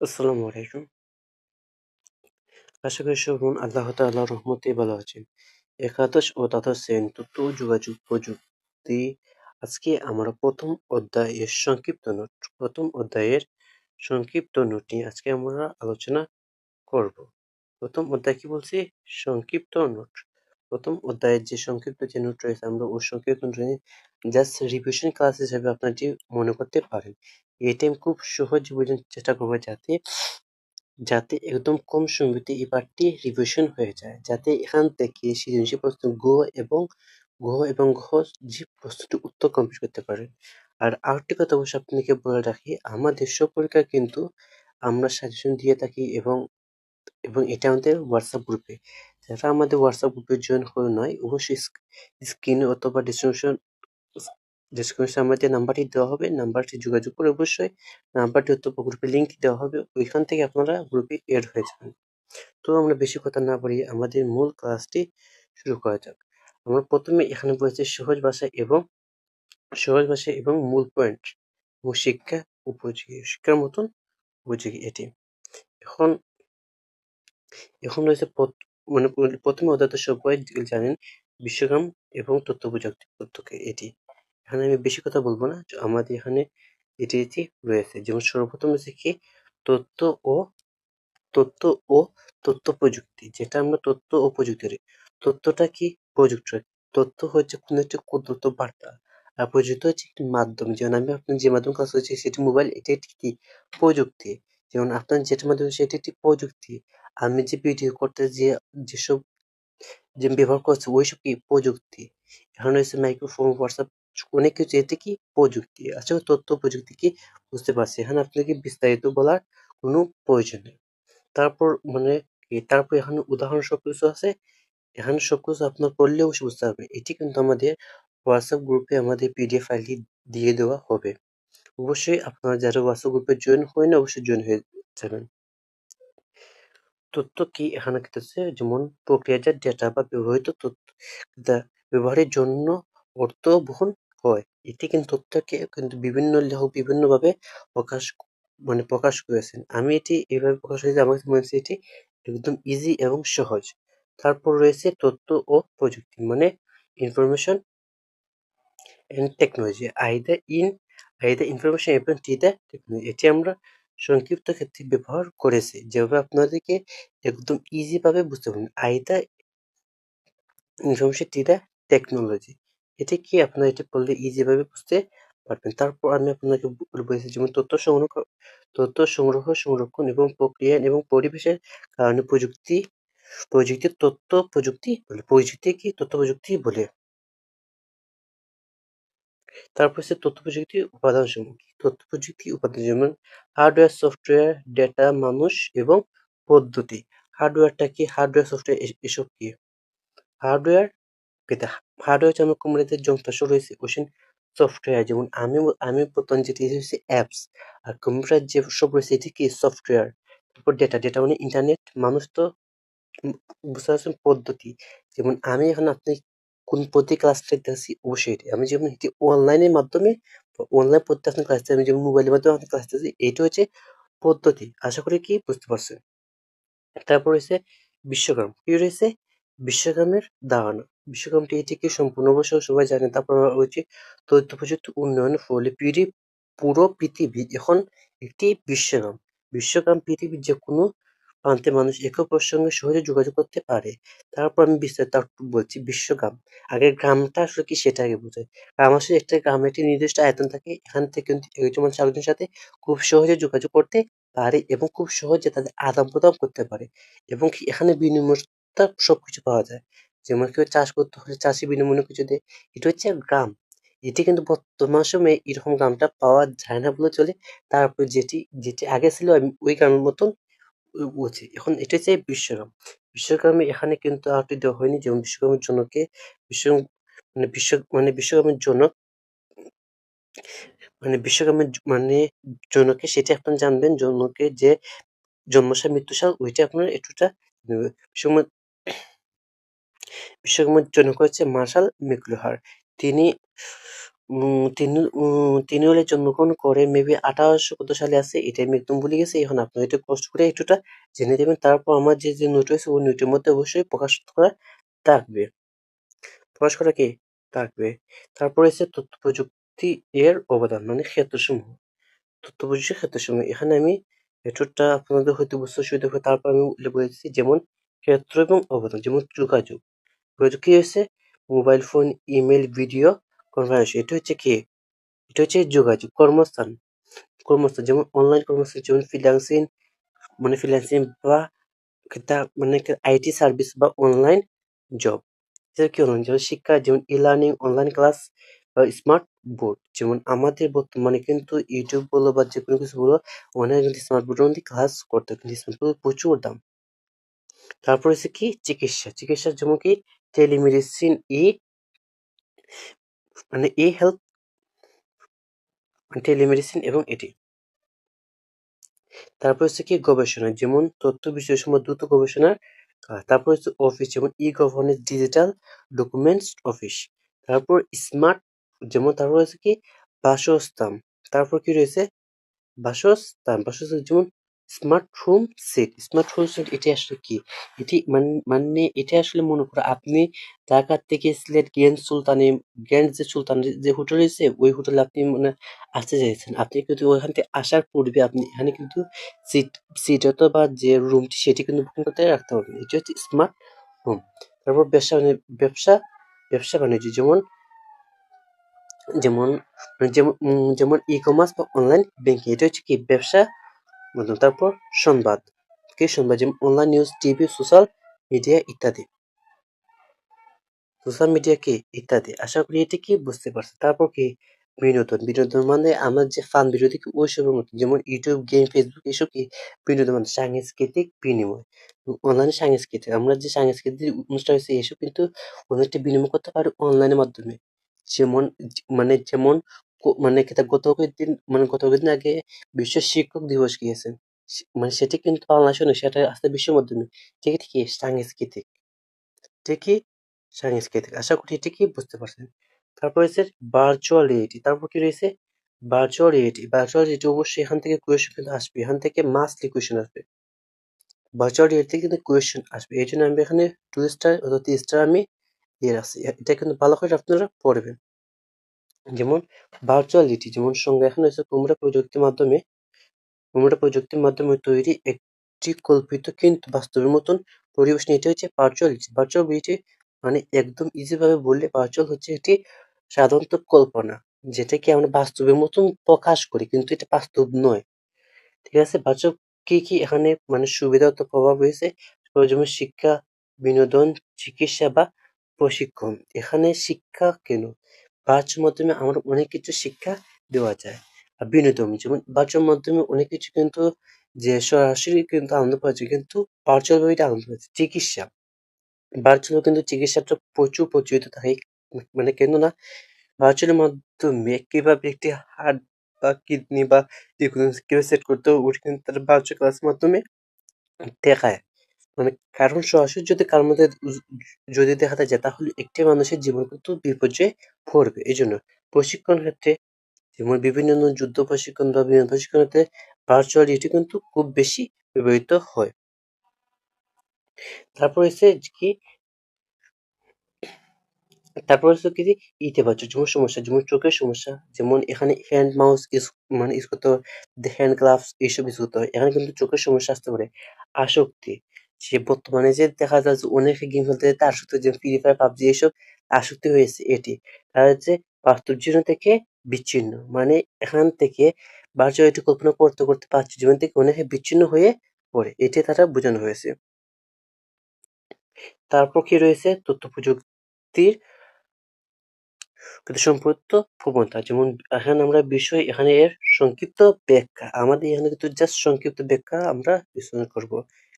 আসসালামু আলাইকুম। আশা করি সবুন আল্লাহ তাআলার রহমতে ভালো আছেন। একাদশ ও দ্বাদশ শ্রেণী তথ্য ও যোগাযোগ প্রযুক্তি। আজকে আমরা প্রথম অধ্যায়ের সংক্ষিপ্ত নোট নিয়ে আজকে আমরা আলোচনা করব। প্রথম অধ্যায় কি বলছি? সংক্ষিপ্ত নোট। প্রথম অধ্যায়ের যে সংক্ষিপ্ত যে নোট রয়েছে আমরা ওই সংক্ষিপ্ত নোট জাস্ট রিভিশন ক্লাস হিসেবে আপনারা মনে করতে পারেন। এটা আমি খুব সহজে বোঝানোর চেষ্টা করব যাতে একদম কম সময়তে এই পাঠটি রিভিশন হয়ে যায়, যাতে এখান থেকে সৃজনশীল প্রশ্ন ঘ যে প্রশ্নটি উত্তর কমপ্লিট করতে পারেন। আর আরেকটি কথা অবশ্যই আপনাকে বলে রাখি, আমাদের সব পরীক্ষা কিন্তু আমরা সাজেশন দিয়ে থাকি এবং এবং এটা আমাদের হোয়াটসঅ্যাপ গ্রুপে। যারা আমাদের হোয়াটসঅ্যাপ গ্রুপে জয়েন হয়ে নয়, অবশ্যই স্ক্রিনে অথবা ডিসক্রিপশনে আমাদের নাম্বারটি দেওয়া হবে, নাম্বারটি যোগাযোগ করে অবশ্যই নাম্বারটি অথবা গ্রুপে লিঙ্ক দেওয়া হবে, ওইখান থেকে আপনারা গ্রুপে এড হয়ে যাবেন। তো আমরা বেশি কথা না বাড়িয়ে আমাদের মূল ক্লাসটি শুরু করা যাক। আমরা প্রথমে এখানে বলেছি সহজ ভাষা এবং মূল পয়েন্ট ও শিক্ষার মতন উপযোগী এটি। এখন এখন রয়েছে মানে প্রথমে অধ্যায় সবাই জানেন, বিশ্বগ্রাম এবং তথ্য প্রযুক্তি পদ্ধতি এটি। এখানে আমি বেশি কথা বলবো না, আমাদের এখানে এটি রয়েছে। যেমন সর্বপ্রথম হচ্ছে কি তথ্য ও তথ্য ও তথ্য প্রযুক্তি, যেটা আমরা তথ্য ও প্রযুক্তি। তথ্যটা কি? প্রযুক্তি। তথ্য হচ্ছে কোনো একটি তথ্য বার্তা, আর প্রযুক্তি হচ্ছে একটি মাধ্যম। যেমন আমি আপনার যে মাধ্যমে কাজ করছি সেটি মোবাইল, এটা একটি কি প্রযুক্তি। যেমন আপনার যেটার মাধ্যমে সেটি একটি প্রযুক্তি। আমি যে ভিডিও করতে যেসব যে ব্যবহার করছি ওইসব কি প্রযুক্তি। এখন হচ্ছে মাইক্রোফোন, হোয়াটসঅ্যাপ, অনেক কিছু, এতে কি প্রযুক্তি। আচ্ছা, তথ্য প্রযুক্তি কি বুঝতে পারছি, এখানে আপনাকে বিস্তারিত বলার কোনো প্রয়োজন নেই। তারপর এখানে উদাহরণ সবকিছু আছে, এখানে সবকিছু আপনার পড়লে অবশ্যই বুঝতে পারবেন। এটি কিন্তু আমাদের হোয়াটসঅ্যাপ গ্রুপে আমাদের পিডিএফ ফাইলটি দিয়ে দেওয়া হবে। অবশ্যই আপনারা যারা হোয়াটসঅ্যাপ গ্রুপে জয়েন হয়ে না, অবশ্যই জয়েন হয়ে যাবেন। তথ্য কি এখানে হচ্ছে, যেমন প্রক্রিয়াজাত ডেটা বা ব্যবহৃত তথ্য ব্যবহারের জন্য অর্থ বহন হয়। এটি কিন্তু তথ্যকে কিন্তু বিভিন্ন লেখক বিভিন্নভাবে প্রকাশ করেছেন। আমি এটি এইভাবে প্রকাশ করেছি, আমার কাছে মনে হচ্ছে এটি একদম ইজি এবং সহজ। তারপর রয়েছে তথ্য ও প্রযুক্তি, মানে information and technology, either information এবং টিদা টেকনোলজি। এটি আমরা সংক্ষিপ্ত ক্ষেত্রে ব্যবহার করেছি, যেভাবে আপনাদেরকে একদম ইজি ভাবে বুঝতে পারবেন। আইদার ইনফরমেশন টিদা টেকনোলজি, এটি কি আপনারা এটি পড়লে ইজি ভাবে বুঝতে পারবেন। তারপর আমি আপনাকে বলেছি, যেমন তথ্য সংরক্ষণ এবং প্রক্রিয়া এবং পরিবেশের কারণে তথ্য প্রযুক্তি বলে। তারপর হচ্ছে তথ্য প্রযুক্তির উপাদানসমূহ। তথ্য প্রযুক্তি উপাদান যেমন হার্ডওয়্যার, সফটওয়্যার, ডেটা, মানুষ এবং পদ্ধতি। হার্ডওয়্যারটা কি? হার্ডওয়্যার, সফটওয়্যার এসব কি? হার্ডওয়্যার পেতে হার্ডওয়্যার হচ্ছে আমার কম্পিউটারের যন্ত্রাংশ রয়েছে, ওইসব সফটওয়্যার। যেমন আমি বর্তমান যেটি হচ্ছে অ্যাপস, আর কম্পিউটার যে সব রয়েছে এটি কি সফটওয়্যার। তারপর ডেটা মানে ইন্টারনেট। মানুষ তো বুঝতে পারছেন পদ্ধতি। যেমন আমি এখন আপনি কোন পদ্ধতি ক্লাস নিতেছি, অবশ্যই এটি আমি যেমন এটি অনলাইনের মাধ্যমে অনলাইন পদ্ধতি আপনি ক্লাস আমি যেমন মোবাইলের মাধ্যমে আপনি ক্লাস নিতেছি, এইটা হচ্ছে পদ্ধতি। আশা করি কি বুঝতে পারছেন। তারপর হচ্ছে বিশ্বগ্রাম। কি রয়েছে? বিশ্বগ্রামের ধারণা। বিশ্বগ্রামটি এটিকে সম্পূর্ণ অবশ্য সবাই জানেন। তারপর হচ্ছে তথ্য প্রযুক্তি উন্নয়নের ফলে পুরো পৃথিবী এখন একটি বিশ্বগ্রাম। বিশ্বগ্রাম পৃথিবীর যে কোনো প্রান্তে মানুষ একে অপরের সঙ্গে সহজে যোগাযোগ করতে পারে। তারপর আমি বিস্তারিত আরেকটু বলছি। বিশ্বগ্রাম, আগে গ্রামটা আসলে কি সেটা আগে বোঝাই। গ্রাম আসলে একটা গ্রামের একটি নির্দিষ্ট আয়তন থাকে, এখান থেকে কিন্তু একজন মানুষ আরেকজনের সাথে খুব সহজে যোগাযোগ করতে পারে এবং খুব সহজে তাদের আদান প্রদান করতে পারে, এবং কি এখানে বিনিময়তা সবকিছু পাওয়া যায়। যেমন কেউ চাষ করতে হলে চাষি বিনিময়ে কিছু দেয়। এটা হচ্ছে গ্রাম। এটি কিন্তু বর্তমান সময়ে এরকম গ্রামটা পাওয়া যায় না বলে চলে। তারপর যেটি যেটি আগে ছিল ওই গ্রামের মতন বলছি, এখন এটা হচ্ছে বিশ্বগ্রাম। বিশ্বগ্রামে এখানে কিন্তু আরেকটি দেওয়া হয়নি, যেমন বিশ্বগ্রামের জনককে বিশ্ব বিশ্বগ্রামের জনক জনকে সেটা আপনারা জানবেন। জনকের যে জন্মসাল মৃত্যুসাল ওইটা আপনার একটুটা বিশ্বকর্মা বিশ্বকর্মার জনক হচ্ছে মার্শাল মেকলুহার। তিনি তিনি হলে জন্মগ্রহণ করে মেবি 1800 কত সালে আছে, এটা আমি একদম ভুলে গেছি। এখন আপনারা একটু কষ্ট করে একটুটা জেনে দেবেন। তারপর আমার যে নোট রয়েছে ওই নোটের মধ্যে অবশ্যই প্রকাশ করা থাকবে। প্রকাশ করা কি থাকবে। তারপর হচ্ছে তথ্য প্রযুক্তি এর অবদান মানে ক্ষেত্রসমূহ। তথ্য প্রযুক্তির ক্ষেত্রসমূহ এখানে আমি এতটা আপনাদের হয়তো বুঝতে অসুবিধা হবে, তারপর আমি উল্লেখ করেছি যেমন ক্ষেত্র এবং অবদান। যেমন যোগাযোগ, যোগাযোগ কি হয়েছে mobile phone, email, video conference, এটা হচ্ছে কি, এটা হচ্ছে যোগাযোগ। কর্মস্থান, কর্মস্থান যেমন অনলাইন কর্মস্থান, যেমন ফ্রিল্যান্সিং মানে ফ্রিল্যান্সিং বা মানে আইটি সার্ভিস বা অনলাইন জব। এটা কি অনলাইন যেমন শিক্ষা, যেমন ই লার্নিং, অনলাইন ক্লাস বা স্মার্ট বোর্ড। যেমন আমাদের বর্তমানে কিন্তু ইউটিউব বলো বা যে কোনো কিছু বলো, অনেক কিন্তু স্মার্ট বোর্ডের মধ্যে ক্লাস করতে হয়, কিন্তু স্মার্ট বোর্ড প্রচুর দাম। তারপর হচ্ছে কি চিকিৎসা, চিকিৎসা যেমন কি টেলিমেডিসিন, মানে ই হেলথ, টেলিমেডিসিন এবং এটি। তারপর হচ্ছে কি গবেষণা, যেমন তথ্য বিশ্লেষণ বা দ্রুত গবেষণার কাজ। তারপর হচ্ছে অফিস, যেমন ই গভর্নেন্স, ডিজিটাল ডকুমেন্টস অফিস। তারপর স্মার্ট, যেমন তারপর হচ্ছে কি বাসস্থান। তারপর কি রয়েছে বাসস্থান, বাসস্থান যেমন smart home set. Smart home set এটি আসলে কি, এটি মানে এটা আসলে মনে করো আপনি ঢাকা থেকে সিলেট গ্র্যান্ড যে সুলতানের যে হোটেল রয়েছে ওই হোটেলে আপনি মানে আসতে চাইছেন, আপনি কিন্তু ওইখান থেকে আসার পূর্বে আপনি এখানে কিন্তু সিট সিট অথবা যে রুমটি সেটি কিন্তু বুকিং করতে রাখতে হবে। এটি হচ্ছে স্মার্ট হোম। তারপর ব্যবসা ব্যবসা বাণিজ্য, যেমন যেমন যেমন ই কমার্স বা অনলাইন ব্যাংকিং, এটা হচ্ছে কি ব্যবসা মাধ্যম। তারপর সংবাদ, কি সংবাদ, যেমন online news, TV, social media ইত্যাদি। সোশ্যাল মিডিয়া কি ইত্যাদি। আশা করি এটি কি বুঝতে পারছেন। তারপর কি বিনোদন, বিনোদন মানে আমার যে ফান ভিডিও দেখি ওইসবের মতো, যেমন ইউটিউব, গেম, ফেসবুক এসব কি বিনোদন মানে সাংস্কৃতিক বিনিময়। অনলাইনে সাংস্কৃতিক, আমরা যে সাংস্কৃতিক অনুষ্ঠান হয়েছে এসব কিন্তু অনেকটা বিনিময় করতে পারি অনলাইনের মাধ্যমে। যেমন যেমন মানে গত কয়েকদিন গত কয়েকদিন আগে বিশ্ব শিক্ষক দিবস গিয়েছে, মানে সেটি কিন্তু বাংলাদেশে নয়, সেটা আসলে বিশ্বের মাধ্যমে। ঠিক আছে কি সাংস্কৃতিক, ঠিকই সাংস্কৃতিক। আশা করি এটি কি বুঝতে পারছেন। তারপর হচ্ছে ভার্চুয়াল রিয়েলিটি। তারপর কি রয়েছে ভার্চুয়াল রিয়েলিটি। ভার্চুয়াল রিয়েলিটি অবশ্যই এখান থেকে কোয়েশ্চেন কিন্তু আসবে, এখান থেকে মাস্টলি কোয়েশ্চেন আসবে। ভার্চুয়াল রিয়েলিটি থেকে কিন্তু কোয়েশ্চেন আসবে, এই জন্য আমি এখানে 2 স্টার অথবা 3 স্টার আমি দিয়ে রাখছি। এটা কিন্তু ভালো করে আপনারা পড়বেন। যেমন ভার্চুয়াল রিয়েলিটি যেমন সংজ্ঞা এখানে হচ্ছে তোমরা প্রযুক্তির মাধ্যমে তৈরি একটি কল্পিত কিন্তু বাস্তবের মতন পরিবেশ নিয়ে, এটা হচ্ছে ভার্চুয়াল রিয়েলিটি। ভার্চুয়াল রিয়েলিটি মানে একদম ইজি ভাবে বললে ভার্চুয়াল হচ্ছে একটি সাধারণত কল্পনা, যেটাকে আমরা বাস্তবের মতন প্রকাশ করি কিন্তু এটা বাস্তব নয়। ঠিক আছে, বাস্তব কি কি এখানে মানে সুবিধা ও প্রভাব রয়েছে, যেমন শিক্ষা, বিনোদন, চিকিৎসা বা প্রশিক্ষণ। এখানে শিক্ষা কেন, ভার্চুয়াল মাধ্যমে আমরা অনেক কিছু শিক্ষা দেওয়া যায়। আর বিনোদন যেমন ভার্চুয়াল মাধ্যমে অনেক কিছু কিন্তু যে সরাসরি কিন্তু আনন্দ পাওয়া যায়, কিন্তু ভার্চুয়াল ভাবে এটা আনন্দ পাওয়া যায়। চিকিৎসা, ভার্চুয়াল কিন্তু চিকিৎসাটা প্রচুর প্রচলিত থাকে, মানে কেন না ভার্চুয়ালের মাধ্যমে কিভাবে একটি হার্ট বা কিডনি বা যেকোনো কিভাবে সেট করতে হবে ওটা কিন্তু তারা ভার্চুয়াল ক্লাসের মাধ্যমে দেখায়। মানে কারণ সরাসরি যদি কারোর মধ্যে যদি দেখাতে যায় তাহলে একটি মানুষের জীবন কিন্তু বিপর্যয়ে পড়বে। এজন্য প্রশিক্ষণ ক্ষেত্রে যেমন বিভিন্ন যুদ্ধ প্রশিক্ষণ বা বিমান প্রশিক্ষণের ভার্চুয়াল রিয়েলিটি কিন্তু খুব বেশি ব্যবহৃত হয়। তারপর হচ্ছে কি তারপর হচ্ছে কি যে ইতিবাচক যেমন সমস্যা, যেমন চোখের সমস্যা, যেমন এখানে হ্যান্ড মাউস ইউজ করতে হয়, হ্যান্ড গ্লাভস এইসব ইউজ করতে হয়, এখানে কিন্তু চোখের সমস্যা আসতে পারে। আসক্তি, যে বর্তমানে যে দেখা যায় যে অনেকে গেম খেলতে যেতে আসক্তি, যে ফ্রি ফায়ার, পাবজি এইসব আসক্তি হয়েছে, এটি তারা হচ্ছে বাস্তব জীবন থেকে বিচ্ছিন্ন, মানে এখান থেকে ভার্চুয়ালিটি কল্পনা করতে করতে বাস্তব জীবন থেকে অনেকে বিচ্ছিন্ন হয়ে পড়ে, এটি তারা বোঝানো হয়েছে। তারপর কি রয়েছে তথ্য প্রযুক্তির কিন্তু সম্পৃক্ত প্রবণতা, যেমন এখানে আমরা বিষয় এখানে এর সংক্ষিপ্ত ব্যাখ্যা, আমাদের এখানে কিন্তু জাস্ট সংক্ষিপ্ত ব্যাখ্যা আমরা বিশ্লেষণ করব।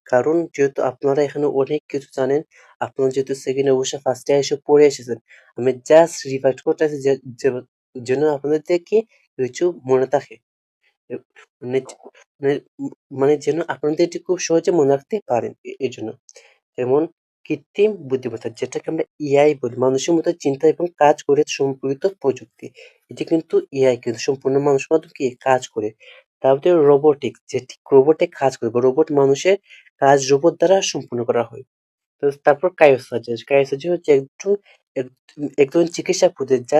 কারণ যেহেতু আপনারা এখানে অনেক কিছু জানেন, আপনারা যেহেতু সেকেন্ড অবশ্যই ফার্স্ট ইয়ার এসে পড়ে এসেছেন, আমি জাস্ট রিভাইজ করতেছি যেন আপনাদেরকে কিছু মনে থাকে, মানে মানে মানে যেন আপনাদের এটি খুব সহজে মনে রাখতে পারেন এই জন্য। যেমন কৃত্রিম বুদ্ধিমত্তা, যেটাকে আমরা এআই বলি, মানুষের মতো চিন্তা এবং কাজ করে সম্পর্কিত প্রযুক্তি। এটি কিন্তু এআই কিন্তু সম্পূর্ণ মানুষের মতো কি কাজ করে। তারপরে রোবোটিক্স, যেটি রোবটে কাজ করে বা রোবট মানুষের কাজ রোবট দ্বারা সম্পূর্ণ করা হয়। তো তারপর কায়োসার্জারি, কায়োসার্জারি হচ্ছে একজন চিকিৎসা পদ্ধতি যা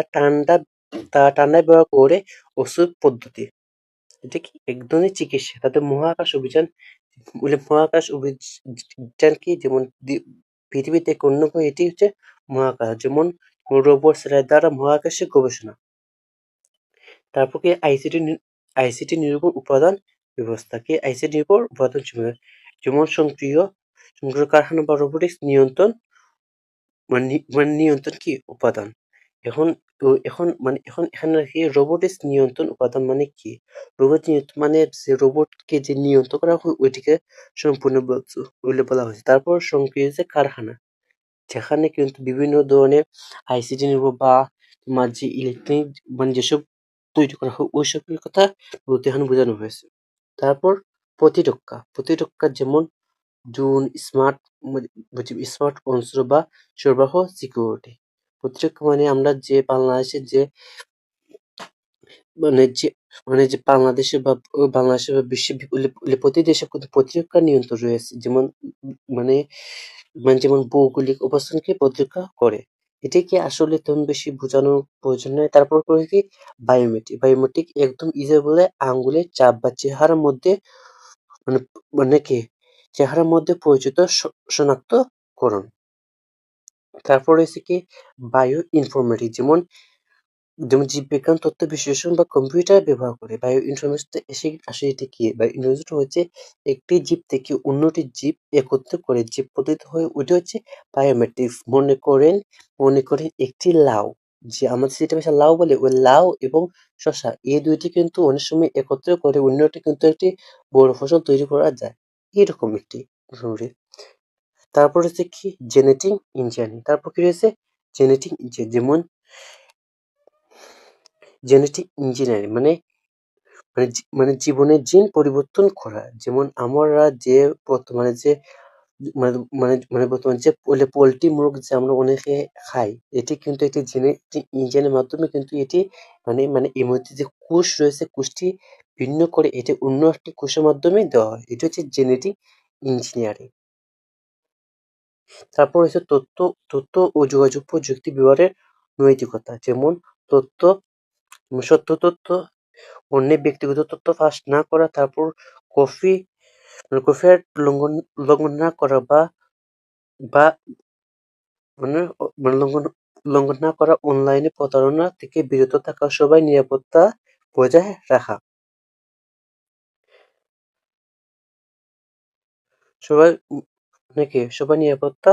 ঠান্ডা ব্যবহার করে ওষুধ পদ্ধতি। এটা কি এক ধরনের চিকিৎসা। তাতে মহাকাশ অভিযান বলে, মহাকাশ অভিযান কি যেমন পৃথিবীতে অন্য গ্রহে, এটি হচ্ছে মহাকাশ, যেমন রোবট দ্বারা মহাকাশে গবেষণা। তারপর কি আইসিটি নির্ভর উপাদান ব্যবস্থা, কি আইসিটি নির্ভর উপাদান যেমন সক্রিয় কারখানা বা রোবোটিক্স নিয়ন্ত্রণ নিয়ন্ত্রণ কি উপাদান। এখন এখন এখানে রাখি রোবোটিক্স নিয়ন্ত্রণ উপাদান মানে কি। রোবট নিয়ন্ত্রণ মানে যে রোবটকে যে নিয়ন্ত্রণ করা হয় ওইটিকে সম্পূর্ণ বলা হয়েছে। তারপর সক্রিয় যে কারখানা, যেখানে কিন্তু বিভিন্ন ধরনের আইসিটি নির্ভর বা তোমার যে ইলেকট্রনিক যেসব তৈরি করা হয় ওইসবের কথা বলতে এখানে বোঝানো হয়েছে। তারপর প্রতিরক্ষা যেমন ড্রোন, স্মার্ট অস্ত্র বা সরবরাহ সিকিউরিটি। প্রতিরক্ষা মানে আমরা যে বাংলাদেশের যে মানে যে বাংলাদেশে বা বিশ্বের প্রতি দেশে কিন্তু প্রতিরক্ষা নিয়ন্ত্রণ রয়েছে, যেমন মানে যেমন ভৌগোলিক অবস্থানকে প্রতিরক্ষা করে। এটিকে আসলে তেমন বেশি বোঝানোর প্রয়োজন নয়। তারপর করে কি বায়োমেট্রিক একদম ইজি বলে আঙ্গুলের ছাপ বা চেহারার মধ্যে মানে মানে কি চেহারার মধ্যে পরিচিত শনাক্তকরণ। তারপর রয়েছে কি বায়ো ইনফরমেটিক, যেমন জীববিজ্ঞান তথ্য বিশ্লেষণ বা কম্পিউটার ব্যবহার করে। বায়ো ইনফরমেশন আসলে এটি কি? বায়ো ইনফরমেশন হচ্ছে একটি জীব থেকে অন্যটি জীব একত্র করে যে পদ্ধতি হয় ওটি হচ্ছে বায়োমেট্রিক্স। মনে করেন একটি লাউ, যে আমাদের যেটা ভাষা লাউ বলে, ওই লাউ এবং শসা এই দুইটি কিন্তু অনেক সময় একত্র করে অন্যটি কিন্তু একটি বড় ফসল তৈরি করা যায়। এরকম একটি জরুরি। তারপর হচ্ছে কি জেনেটিক ইঞ্জিনিয়ারিং। তারপর কি রয়েছে জেনেটিক ইঞ্জিনিয়ারিং, যেমন জেনেটিক ইঞ্জিনিয়ারিং জীবনের জিন পরিবর্তন করা। যেমন আমরা যে বর্তমানে যে বর্তমানে যে পোল্ট্রি মুরগ যে আমরা অনেকে খাই, এটি কিন্তু একটি জেনেটিক ইঞ্জিনিয়ারিং মাধ্যমে কিন্তু এটি এর মধ্যে যে কোষ রয়েছে কোষটি ভিন্ন করে এটি অন্য একটি কোষের মাধ্যমে দেওয়া হয়। এটি হচ্ছে জেনেটিক ইঞ্জিনিয়ারিং। তারপর হচ্ছে তথ্য ও যোগাযোগ প্রযুক্তি ব্যবহারের নৈতিকতা, যেমন সত্য তথ্য, অন্যের ব্যক্তিগত তথ্য ফাঁস না করা। তারপর কপিরাইট লঙ্ঘন না করা বা বা লঙ্ঘন না করা, অনলাইনে প্রতারণা থেকে বিরত থাকা, সবাই নিরাপত্তা বজায় রাখা। সবাই নিরাপত্তা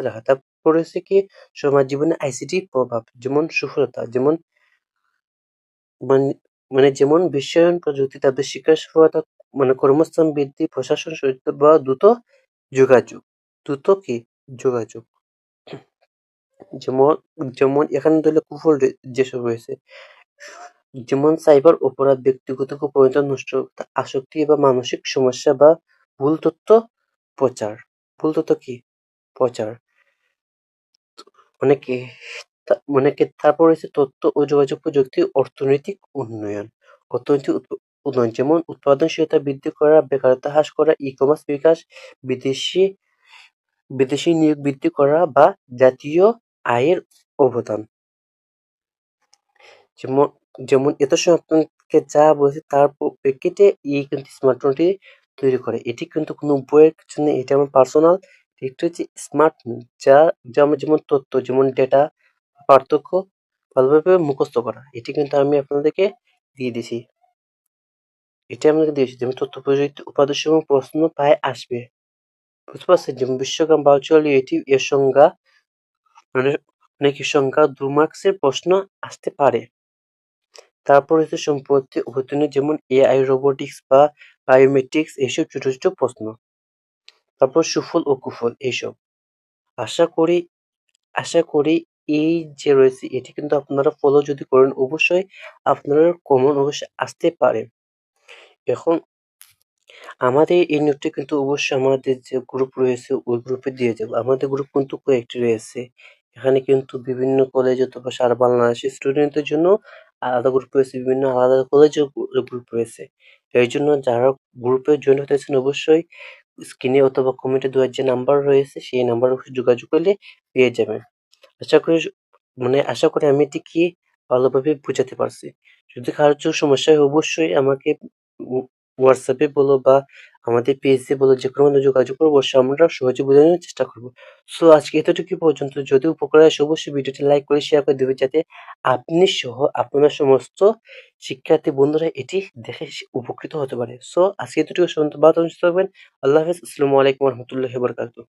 রাখা। তারপর হচ্ছে কি সমাজ জীবনে আইসিটি প্রভাব, যেমন সফলতা, যেমন যেমন বিশ্বায়ন প্রযুক্তি, তাদের শিক্ষার সফলতা, কর্মস্থান বৃদ্ধি, প্রশাসন সহিত বা দ্রুত যোগাযোগ। যেমন এখানে ধরলে কুফল যেসব রয়েছে, যেমন সাইবার অপরাধ, ব্যক্তিগত গোপনীয়তা নষ্ট, আসক্তি বা মানসিক সমস্যা বা ভুল তথ্য প্রচার। তারপর রয়েছে তথ্য ও যোগাযোগ প্রযুক্তি অর্থনৈতিক উন্নয়ন। যেমন উৎপাদনশীলতা বৃদ্ধি করা, বেকারত্ব হ্রাস করা, ই-কমার্স বিকাশ, বিদেশি নিয়োগ বৃদ্ধি করা বা জাতীয় আয়ের অবদান। যেমন এত সময় আপনাকে যা বলছি তার প্রেক্ষিতে এই কিন্তু স্মার্টফোনটি তৈরি করে। এটি কিন্তু কোনো বইয়ের কিছু নেই, এটা আমার পার্সোনাল। একটি হচ্ছে স্মার্টফোন যা আমার যেমন তথ্য, যেমন ডেটা পার্থক্য ভালোভাবে মুখস্থ করা। এটি কিন্তু আমি আপনাদেরকে দিয়ে দিছি। যেমন তথ্য প্রযুক্তি উপাদান সমূহ প্রশ্ন প্রায় আসবে, বুঝতে পারছেন? যেমন বিশ্বকাপ ভার্চুয়াল রিয়েলিটি এর সংজ্ঞা সংখ্যা 2 মার্কসের প্রশ্ন আসতে পারে। তারপর হচ্ছে সম্পত্তি অধ্যয়নে, যেমন এআই, রোবোটিক্স বা বায়োমেট্রিক্স, এইসব ছোট ছোট প্রশ্ন। তারপর সুফল ও কুফল এইসব। আশা করি এই যে রয়েছে এটি কিন্তু আপনারা ফলো যদি করেন অবশ্যই আপনারা কমন অবশ্যই আসতে পারে। এখন আমাদের এই নোটটি কিন্তু অবশ্যই আমাদের যে গ্রুপ রয়েছে ওই গ্রুপে দিয়ে যাব। আমাদের গ্রুপ কিন্তু কয়েকটি রয়েছে। এখানে কিন্তু বিভিন্ন কলেজ অথবা সারা বাংলাদেশের স্টুডেন্টদের জন্য আলাদা গ্রুপ রয়েছে, বিভিন্ন আলাদা কলেজেও গ্রুপ রয়েছে। এইজন্য যারা গ্রুপে জয়েন হতে চাচ্ছেন অবশ্যই স্ক্রিনে অথবা কমেন্টে দেওয়া যে নাম্বার রয়েছে সেই নাম্বারে যোগাযোগ করলে পেয়ে যাবেন। আশা করি আশা করি আমি এটিকে ভালোভাবে বুঝাতে পারছি। যদি কারোর জন্য সমস্যা হয় অবশ্যই আমাকে উ হোয়াটসঅ্যাপে বলো বা আমাদের পেজে বলো, যেকোনো ভাবে যোগাযোগ করো, অবশ্যই আমরা সহজে বোঝানোর চেষ্টা করব। সো আজকে এতটুকু পর্যন্ত। যদি উপকার আসে অবশ্যই ভিডিওটি লাইক করে শেয়ার করে দিবেন, যাতে আপনি সহ আপনার সমস্ত শিক্ষার্থী বন্ধুরা এটি দেখে উপকৃত হতে পারে। সো আজকে এতটুকু পর্যন্ত। ভালো থাকবেন, সুস্থ থাকবেন। আল্লাহ হাফেজ। আসসালামু আলাইকুম ওয়া রাহমাতুল্লাহি ওয়া বারাকাতুহু।